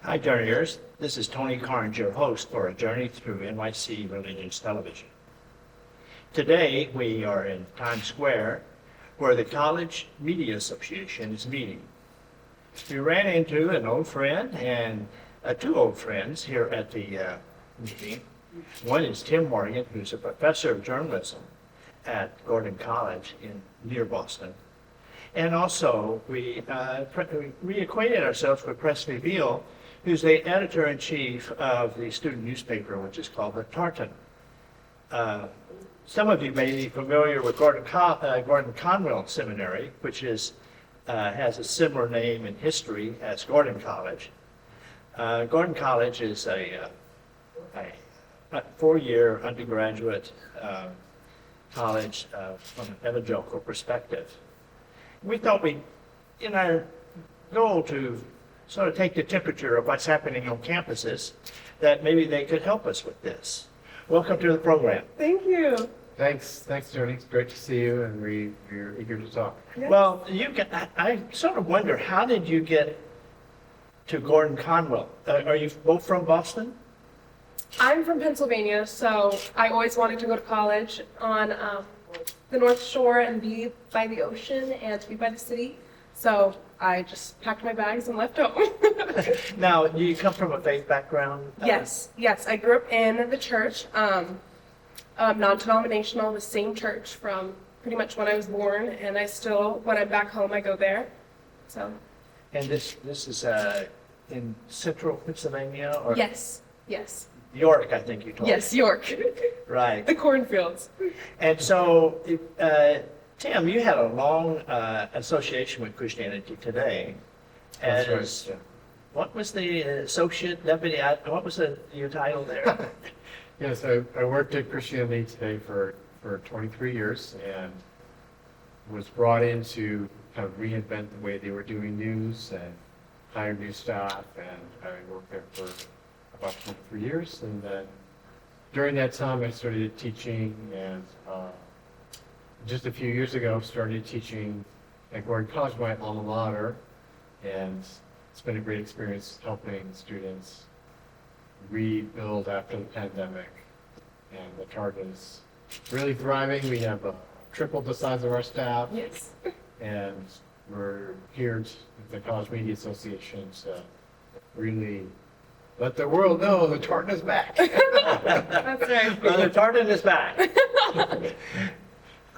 Hi, Journeyers. This is Tony Carnes, your host for A Journey Through NYC Religious Television. Today, we are in Times Square, where the College Media Association is meeting. We ran into an old friend and two old friends here at the meeting. One is Tim Morgan, who's a professor of journalism at Gordon College near Boston. And also, we reacquainted ourselves with Presley Beal, who's the editor-in-chief of the student newspaper, which is called The Tartan. Some of you may be familiar with Gordon Conwell Seminary, which has a similar name in history as Gordon College. Gordon College is a four-year undergraduate college from an evangelical perspective. We thought in our goal to sort of take the temperature of what's happening on campuses, that maybe they could help us with this. Welcome to the program. Thank you. Thanks, Tony. It's great to see you, and we're eager to talk. Yes. Well, I sort of wonder, how did you get to Gordon Conwell? Are you both from Boston? I'm from Pennsylvania, so I always wanted to go to college on the North Shore and be by the ocean and to be by the city. So I just packed my bags and left home. Now, you come from a faith background? Yes. I grew up in the church, non-denominational, the same church from pretty much when I was born, and I still, when I'm back home, I go there. So. And this is in central Pennsylvania? Or Yes. York, I think you told me. Yes, York. Right. The cornfields. And so, Tim, you had a long association with Christianity Today. That's right, As yeah. What was the associate deputy? What was your title there? Yes, I worked at Christianity Today for 23 years and was brought in to kind of reinvent the way they were doing news and hire new staff, and I worked there for about 23 years. And then during that time, I started teaching, and just a few years ago, started teaching at Gordon College, my alma mater, and it's been a great experience helping students rebuild after the pandemic. And the Tartan is really thriving. We have tripled the size of our staff, Yes. and we're here at the College Media Association to really let the world know the Tartan is back. That's right. Well, the Tartan is back.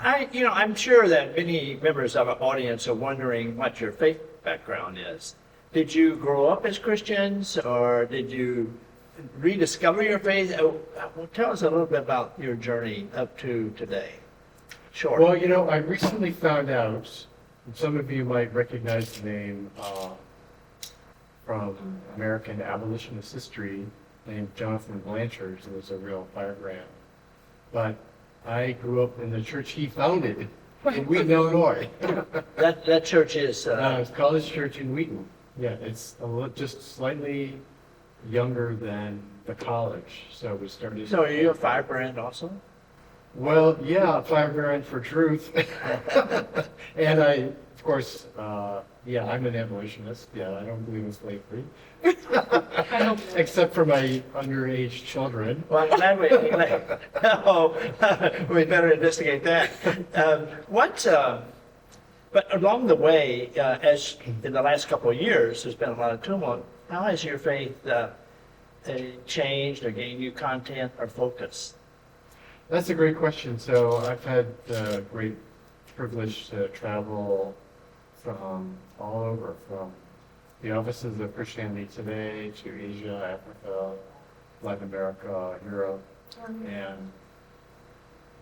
I'm sure that many members of our audience are wondering what your faith background is. Did you grow up as Christians, or did you rediscover your faith? Tell us a little bit about your journey up to today. Sure. Well, I recently found out, and some of you might recognize the name from American abolitionist history, named Jonathan Blanchard, who was a real firebrand. But I grew up in the church he founded in Wheaton, Illinois. That church is. It's College Church in Wheaton. Yeah, it's just slightly younger than the college. So we started. So are you a firebrand also? Well, yeah, firebrand for truth. And of course, I'm an abolitionist. Yeah, I don't believe in slavery. I hope. Except for my underage children. Well, I'm glad we better investigate that. But along the way, as in the last couple of years, there's been a lot of turmoil. How has your faith changed or gained new content or focus? That's a great question. So I've had the great privilege to travel from all over, from the offices of Christianity Today to Asia, Africa, Latin America, Europe, and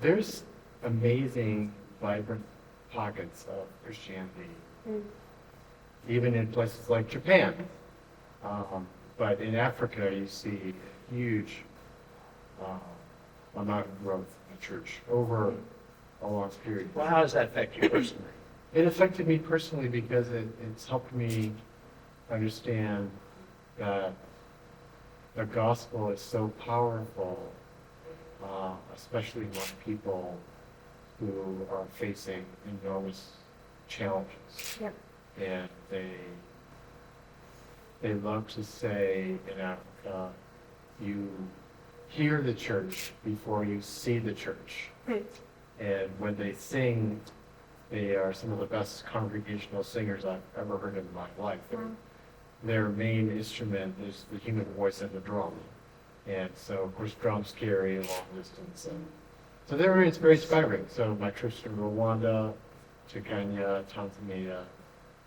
there's amazing, vibrant pockets of Christianity, even in places like Japan. But in Africa, you see a huge amount of growth in the church over a long period. Well, how does that affect you personally? It affected me personally because it's helped me understand that the gospel is so powerful, especially among people who are facing enormous challenges. Yep. And they love to say in Africa, you hear the church before you see the church. Hmm. And when they sing, they are some of the best congregational singers I've ever heard in my life. Their main instrument is the human voice and the drum. And so, of course, drums carry a long distance. And so it's very inspiring. So my trips to Rwanda, to Kenya, Tanzania,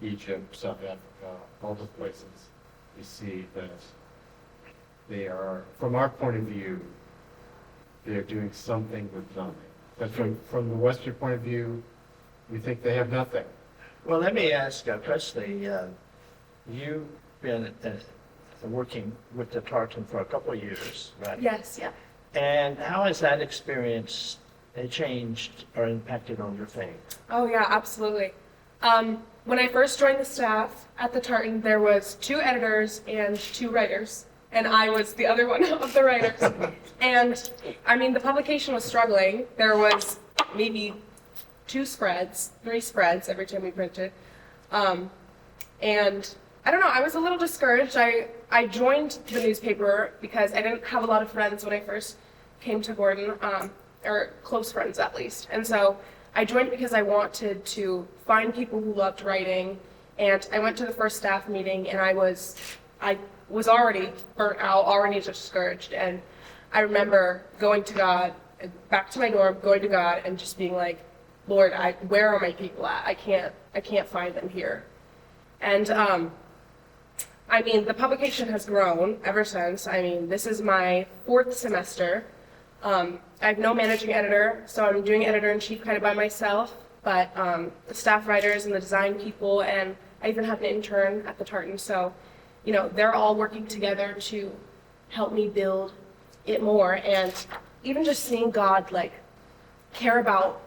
Egypt, South Africa, all those places, you see that they are, from our point of view, they're doing something with nothing. But from the Western point of view, we think they have nothing. Well, let me ask Presley, you've been working with the Tartan for a couple of years, right? Yes, yeah. And how has that experience changed or impacted on your faith? Oh yeah, absolutely. When I first joined the staff at the Tartan, there was 2 editors and 2 writers, and I was the other one of the writers. And I mean, the publication was struggling. There was maybe 3 spreads every time we printed. And I don't know, I was a little discouraged. I joined the newspaper because I didn't have a lot of friends when I first came to Gordon, or close friends at least. And so I joined because I wanted to find people who loved writing. And I went to the first staff meeting and I was already burnt out, already discouraged. And I remember going to God, back to my dorm, going to God and just being like, Lord, where are my people at? I can't find them here. And I mean, the publication has grown ever since. I mean, this is my 4th semester. I have no managing editor, so I'm doing editor-in-chief kind of by myself, but the staff writers and the design people, and I even have an intern at the Tartan, so, you know, they're all working together to help me build it more, and even just seeing God, like, care about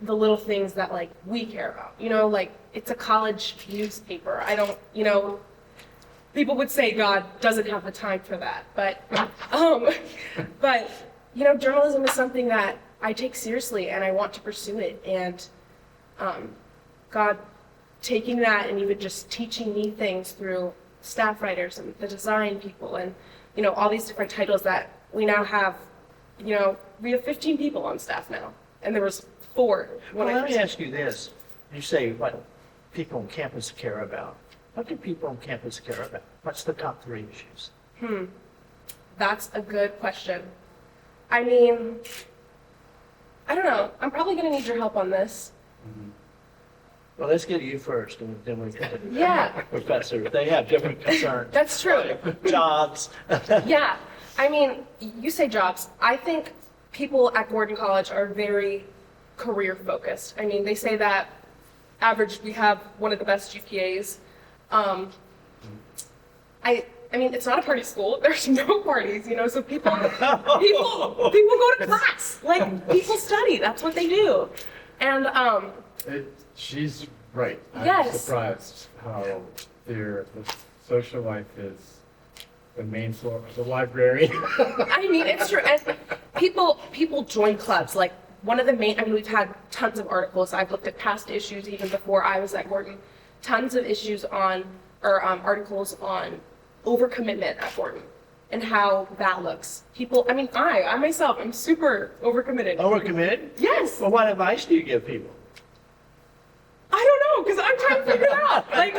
the little things that, like, we care about, you know, like, it's a college newspaper. I don't, you know, people would say God doesn't have the time for that, but, you know, journalism is something that I take seriously and I want to pursue it. And God taking that and even just teaching me things through staff writers and the design people and, you know, all these different titles that we now have, you know, we have 15 people on staff now. And there was 4 when Well, I let me first. ask you this. You say what people on campus care about. What do people on campus care about? What's the top 3 issues? That's a good question. I mean, I don't know. I'm probably going to need your help on this. Well, let's get you first, and then we get to the Yeah. professor. They have different concerns. That's true. Jobs. Yeah. I mean, you say jobs. I think people at Gordon College are very career focused. I mean, they say that average, we have one of the best GPAs. I mean, it's not a party school. There's no parties, you know, so people go to class. Like, people study. That's what they do. And, She's right. I'm Yes. surprised how the social life is the main source, the library. I mean, it's true. And people join clubs. Like, one of the main, I mean, we've had tons of articles. I've looked at past issues even before I was at Gordon. Tons of issues on, or articles on overcommitment at Gordon and how that looks. People, I mean, I myself, I'm super overcommitted. Overcommitted? Yes. Well, what advice do you give people? I don't know, because I'm trying to figure it out. Like,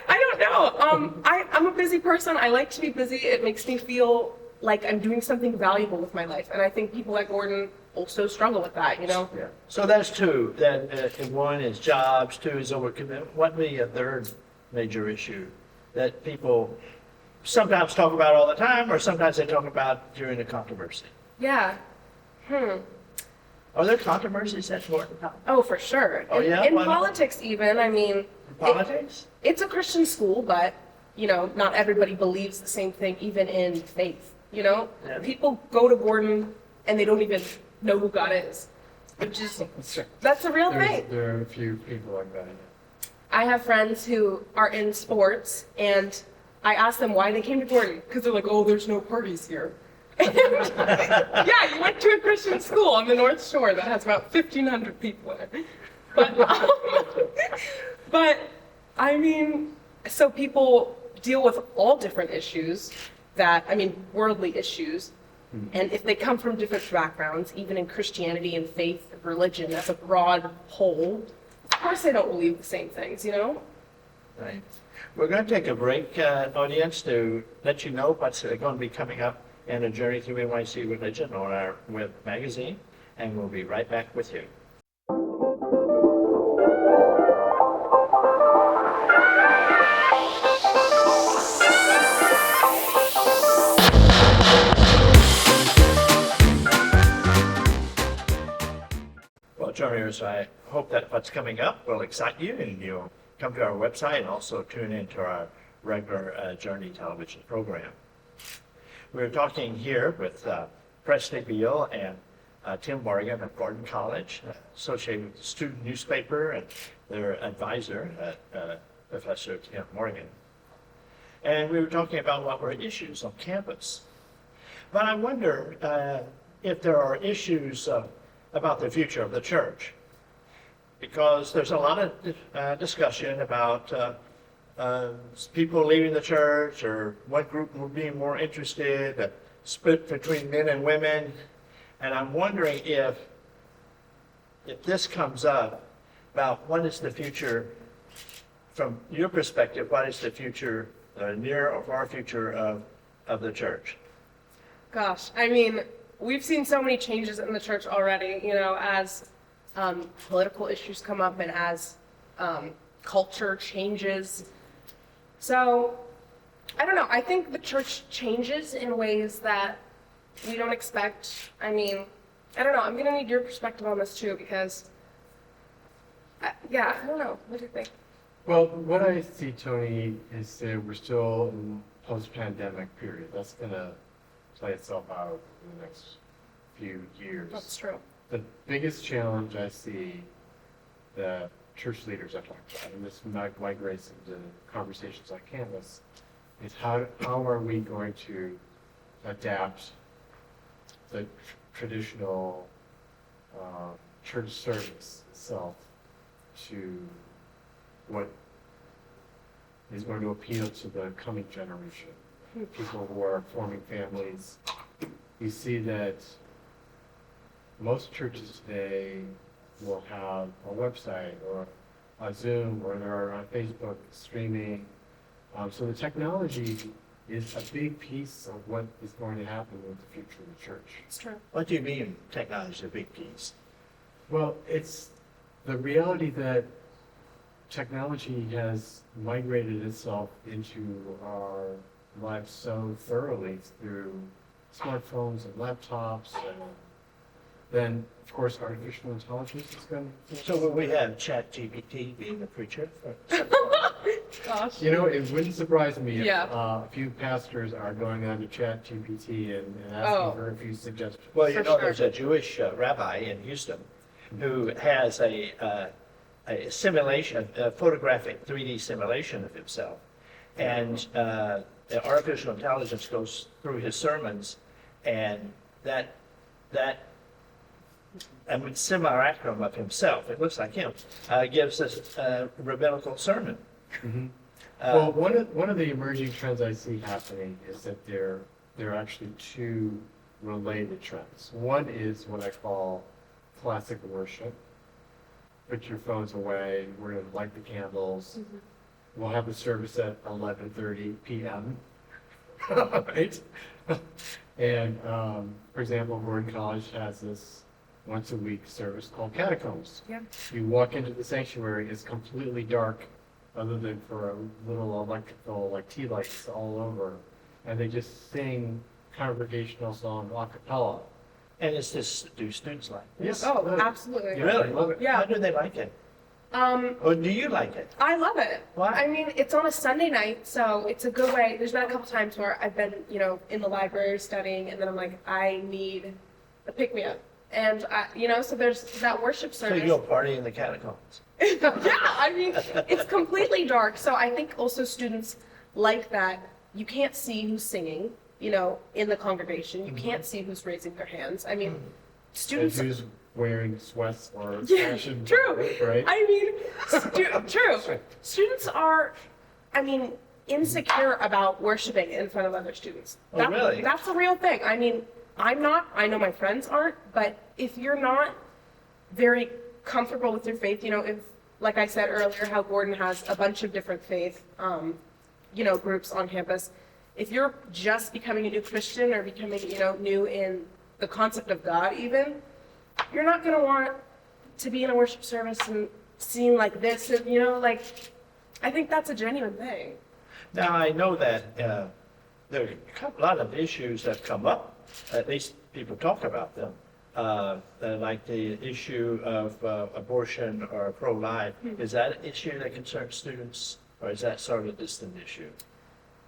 I don't know. I'm a busy person. I like to be busy. It makes me feel like I'm doing something valuable with my life. And I think people at Gordon also struggle with that, you know? Yeah. So that's 2. Then 1 is jobs, 2 is overcommitment. What would be a 3rd major issue that people sometimes talk about all the time, or sometimes they talk about during a controversy? Yeah. Are there controversies at Gordon College? Oh, for sure. Oh, yeah? In Why not? politics even, I mean, Politics? it's a Christian school, but, you know, not everybody believes the same thing, even in faith, you know? Yeah. People go to Gordon and they don't even know who God is, which is, that's a real thing. There are a few people like that. I have friends who are in sports, and I ask them why they came to Gordon, because they're like, oh, there's no parties here. Yeah, you went to a Christian school on the North Shore that has about 1,500 people in it. But I mean, so people deal with all different issues worldly issues. And if they come from different backgrounds, even in Christianity and faith and religion as a broad whole, of course they don't believe the same things, you know? Right. We're going to take a break, audience, to let you know what's going to be coming up in A Journey Through NYC Religion on our web magazine, and we'll be right back with you. Well, journeyers, I hope that what's coming up will excite you and you'll come to our website and also tune into our regular Journey television program. We're talking here with Presley Beal and Tim Morgan of Gordon College, associated with the student newspaper, and their advisor, Professor Tim Morgan. And we were talking about what were issues on campus. But I wonder if there are issues about the future of the church, because there's a lot of discussion about people leaving the church, or one group being more interested, split between men and women. And I'm wondering if this comes up, about what is the future, from your perspective, what is the future, near or far future of the church? Gosh, I mean, we've seen so many changes in the church already, you know, as political issues come up and as culture changes. So, I don't know, I think the church changes in ways that we don't expect. I mean, I don't know, I'm gonna need your perspective on this too, because, I don't know, what do you think? Well, what I see, Tony, is that we're still in post-pandemic period. That's gonna play itself out in the next few years. That's true. The biggest challenge I see that church leaders are talking about, and this migrates into conversations on campus, is how are we going to adapt the traditional church service itself to what is going to appeal to the coming generation, people who are forming families. You see that most churches today will have a website or a Zoom, or they're on Facebook streaming. So the technology is a big piece of what is going to happen with the future of the church. It's true. What do you mean technology is a big piece? Well, it's the reality that technology has migrated itself into our lives so thoroughly through smartphones and laptops, and then, of course, artificial intelligence is going to... So will we have ChatGPT being the preacher? Gosh. You know, it wouldn't surprise me if Yeah. a few pastors are going on to ChatGPT and Oh. asking for a few suggestions. Well, you For know, sure. there's a Jewish rabbi in Houston who has a simulation, a photographic 3D simulation of himself. And the artificial intelligence goes through his sermons, and that simulacrum of himself, it looks like him, gives us a rabbinical sermon. Mhm. Uh, Well, one of the emerging trends I see happening is that there are actually two related trends. One is what I call classic worship. Put your phones away, we're going to light the candles. We'll have the service at 11:30 p.m. Right? And, for example, Gordon College has this once-a-week service called Catacombs. Yeah. You walk into the sanctuary, it's completely dark, other than for a little electrical, like tea lights all over. And they just sing congregational songs a cappella. And do students like it? Yes. Oh, absolutely. Yeah, Really? I love it. Yeah. How do they like it? Or do you like it? I love it. Why? I mean, it's on a Sunday night, so it's a good way. There's been a couple times where I've been, you know, in the library studying, and then I'm like, I need a pick-me-up. And, so there's that worship So service. you go party in the catacombs? Yeah, I mean, it's completely dark, so I think also students like that. You can't see who's singing, you know, in the congregation. You can't see who's raising their hands. I mean, And students... who's wearing sweats or Yeah, fashion, true. right? I mean, true. Students are, I mean, insecure about worshiping in front of other students. Oh, really? That's a real thing. I mean, I'm not, I know my friends aren't, but if you're not very comfortable with your faith, you know, if, like I said earlier, how Gordon has a bunch of different faith, you know, groups on campus. If you're just becoming a new Christian or becoming, you know, new in the concept of God even, you're not going to want to be in a worship service and seem like this, and, you know, like, I think that's a genuine thing. Now, I know that there are a lot of issues that come up, at least people talk about them, like the issue of abortion or pro-life. Is that an issue that concerns students, or is that sort of a distant issue?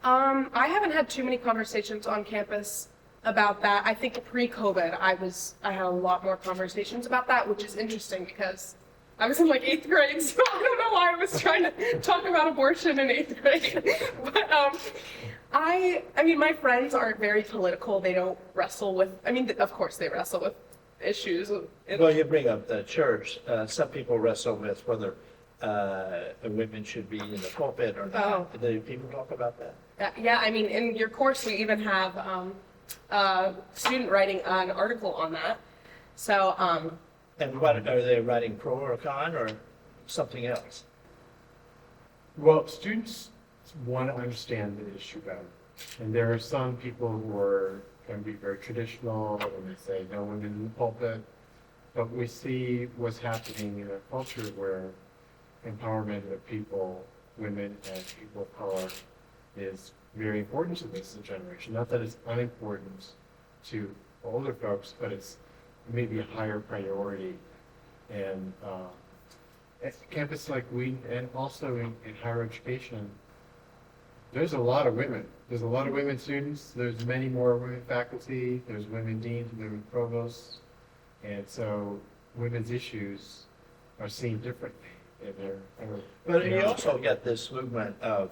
I haven't had too many conversations on campus about that. I think pre-COVID, I had a lot more conversations about that, which is interesting because I was in like 8th grade, so I don't know why I was trying to talk about abortion in 8th grade. But I mean, my friends aren't very political. They don't wrestle with, I mean, of course they wrestle with issues. Well, you bring up the church. Some people wrestle with whether women should be in the pulpit or not. Do people talk about that? Yeah, I mean, in your course, we even have a student writing an article on that. So, And what, are they writing pro or con or something else? Well, students want to understand the issue better. And there are some people who are going to be very traditional and they say no women in the pulpit. But we see what's happening in a culture where empowerment of people, women and people of color, is very important to this generation. Not that it's unimportant to older folks, but it's maybe a higher priority. And at campus like we, and also in higher education, there's a lot of women. There's a lot of women students. There's many more women faculty. There's women deans, women provosts. And so women's issues are seen differently. But you also get this movement of,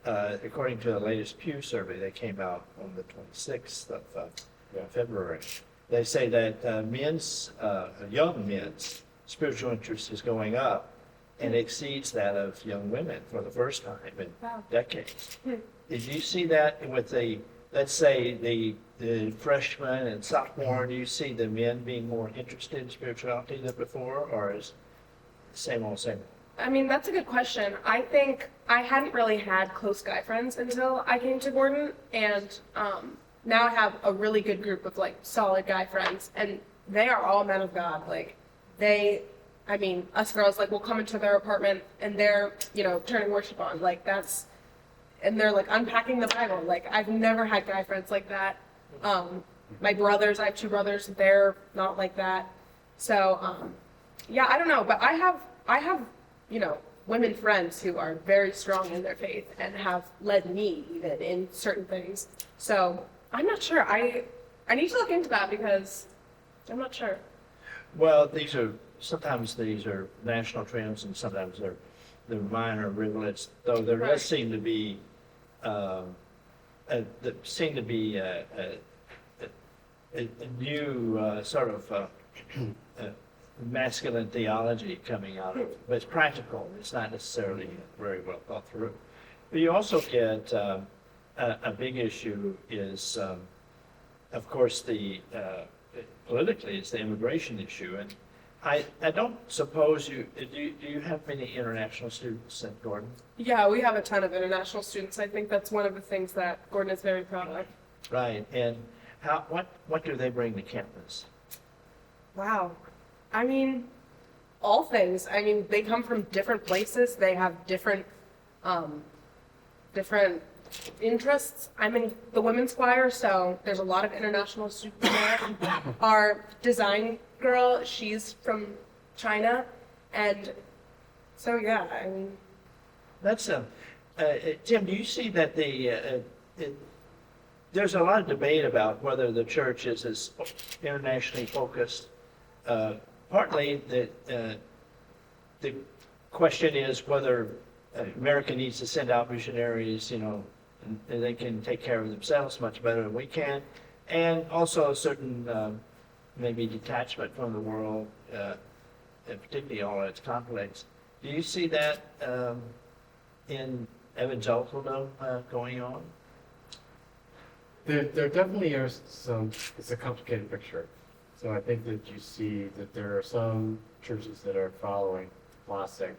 according to the latest Pew survey that came out on the 26th of February, they say that young men's spiritual interest is going up and exceeds that of young women for the first time in decades. Did you see that with the, let's say, the freshman and sophomore? Do you see the men being more interested in spirituality than before, or is it same old, same old? I mean, that's a good question. I think I hadn't really had close guy friends until I came to Gordon, and now I have a really good group of like solid guy friends, and they are all men of God. Like I mean, us girls, like, we'll come into their apartment and they're, you know, turning worship on. Like, and they're like unpacking the Bible. Like, I've never had guy friends like that. My brothers, I have 2 brothers, they're not like that. So, yeah, I don't know, but I have, you know, women friends who are very strong in their faith and have led me even in certain things. So I'm not sure. I need to look into that because I'm not sure. Well, sometimes these are national trends and sometimes they're minor rivulets, though there does seem to be a new sort of masculine theology coming out of it, but it's practical. It's not necessarily very well thought through. But you also get a big issue is, of course, politically, it's the immigration issue. And I don't suppose do you have many international students at Gordon? Yeah, we have a ton of international students. I think that's one of the things that Gordon is very proud of. Right, and what do they bring to campus? Wow. I mean, all things. I mean, they come from different places. They have different interests. I'm in the women's choir, so there's a lot of international students there. Our design girl, she's from China, and so yeah, I mean. That's Tim, do you see that there's a lot of debate about whether the church is as internationally focused. Partly the question is whether America needs to send out missionaries, you know, and they can take care of themselves much better than we can, and also a certain maybe detachment from the world, and particularly all its conflicts. Do you see that in evangelicalism going on? There definitely are some, it's a complicated picture. So I think that you see that there are some churches that are following classic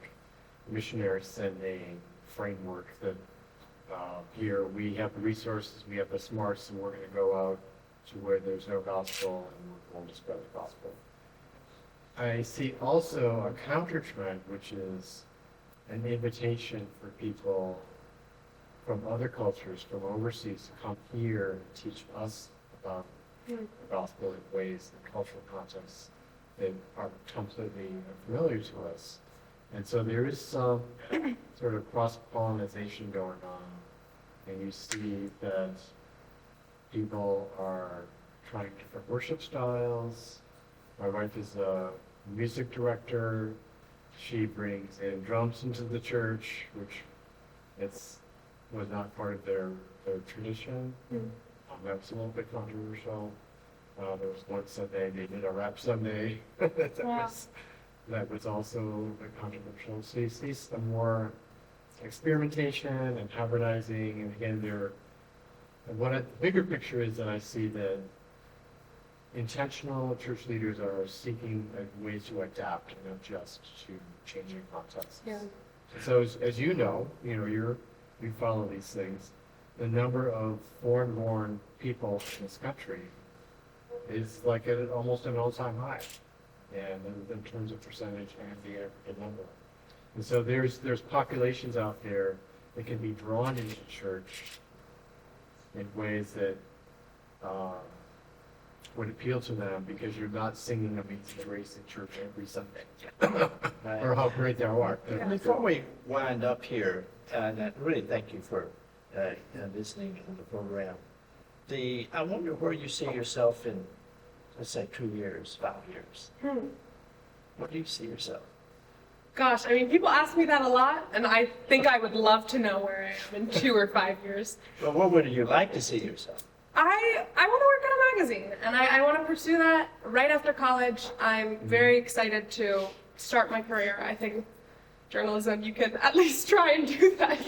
missionary sending framework that here we have the resources, we have the smarts, and we're going to go out to where there's no gospel and we're going to spread the gospel. I see also a counter trend, which is an invitation for people from other cultures, from overseas, to come here and teach us about the gospel in ways and cultural contexts that are completely familiar to us. And so there is some sort of cross-pollination going on, and you see that people are trying different worship styles. My wife is a music director. She brings in drums into the church, which was not part of their tradition. That was a little bit controversial. There was one Sunday they did a rap Sunday. That was also a bit controversial. So you see some more experimentation and hybridizing, and again, the bigger picture is that I see that intentional church leaders are seeking ways to adapt and adjust to changing contexts. Yeah. So as you know, you follow these things. The number of foreign-born people in this country is like at almost an all-time high, and in terms of percentage and the aggregate number. And so there's populations out there that can be drawn into church in ways that would appeal to them because you're not singing Amazing Grace in church every Sunday, or how great thou art. Before we wind up here, and I really thank you for listening to the program. I wonder where you see yourself in, let's say, 2 years, 5 years. Where do you see yourself? Gosh, I mean, people ask me that a lot, and I think I would love to know where I am in 2 or 5 years. Well, where would you like to see yourself? I want to work on a magazine, and I want to pursue that right after college. I'm very excited to start my career. I think journalism, you can at least try and do that,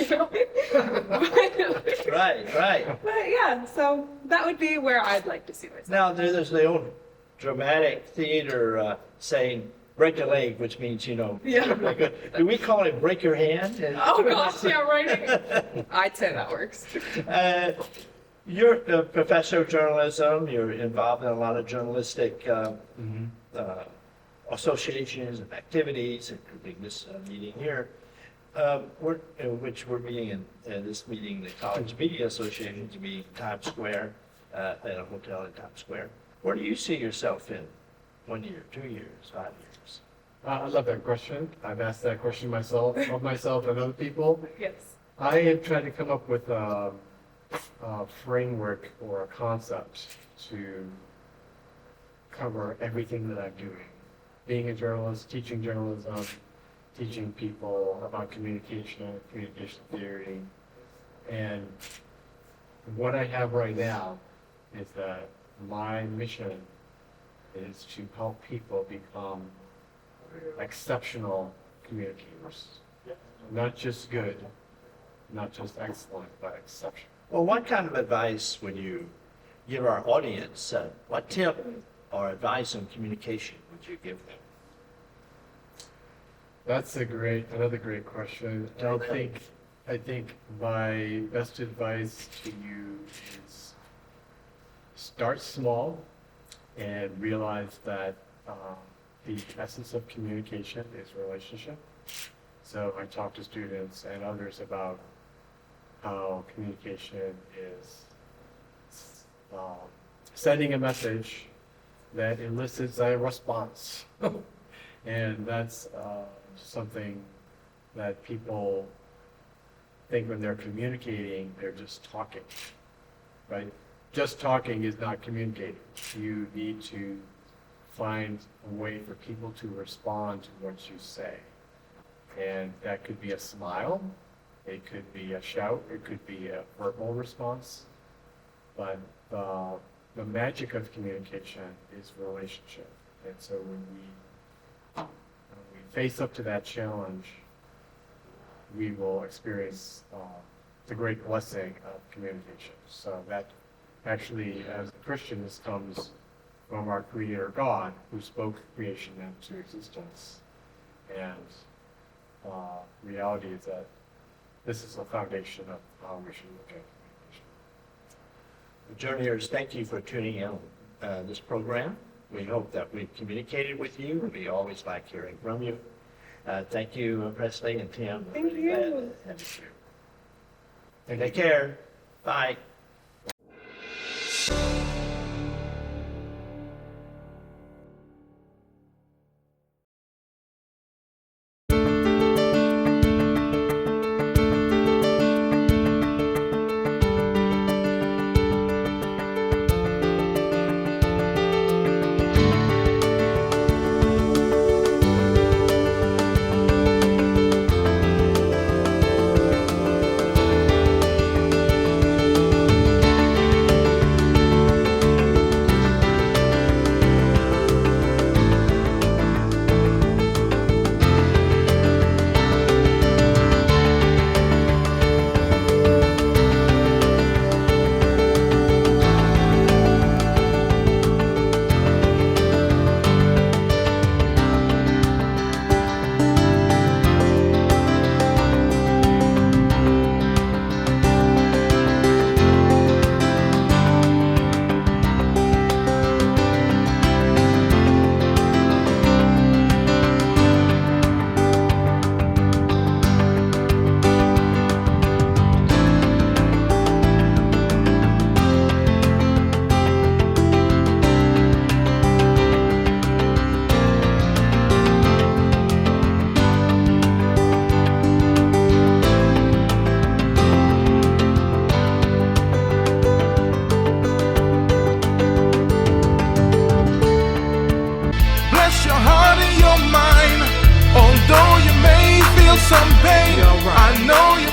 Right. But yeah, so that would be where I'd like to see myself. Now, there's the old dramatic theater saying, break a leg, which means, Yeah. do we call it break your hand? Oh gosh, yeah, writing. I'd say that works. You're a professor of journalism. You're involved in a lot of journalistic associations and activities, including this meeting here, which we're meeting in this meeting, the College Media Association, to be in Times Square, at a hotel in Times Square. Where do you see yourself in 1 year, 2 years, 5 years? I love that question. I've asked that question myself and other people. Yes. I have tried to come up with a framework or a concept to cover everything that I'm doing. Being a journalist, teaching journalism, teaching people about communication and communication theory. And what I have right now is that my mission is to help people become exceptional communicators. Not just good, not just excellent, but exceptional. Well, what kind of advice would you give our audience? What tip or advice on communication would you give them? That's another great question. I think my best advice to you is start small and realize that the essence of communication is relationship. So I talk to students and others about how communication is sending a message that elicits a response. And that's something that people think when they're communicating, they're just talking, right? Just talking is not communicating. You need to find a way for people to respond to what you say. And that could be a smile, it could be a shout, it could be a verbal response. But the magic of communication is relationship. And so when we face up to that challenge, we will experience the great blessing of communication. So that actually, as a Christian, this comes from our Creator God, who spoke creation into existence. And reality is that this is the foundation of how we should look at communication. Journeyers, thank you for tuning in this program. We hope that we've communicated with you. We always like hearing from you. Thank you, Presley and Tim. Thank Really you. glad to have you here. Thank Take care. Bye. Bless your heart and your mind. Although you may feel some pain, I know you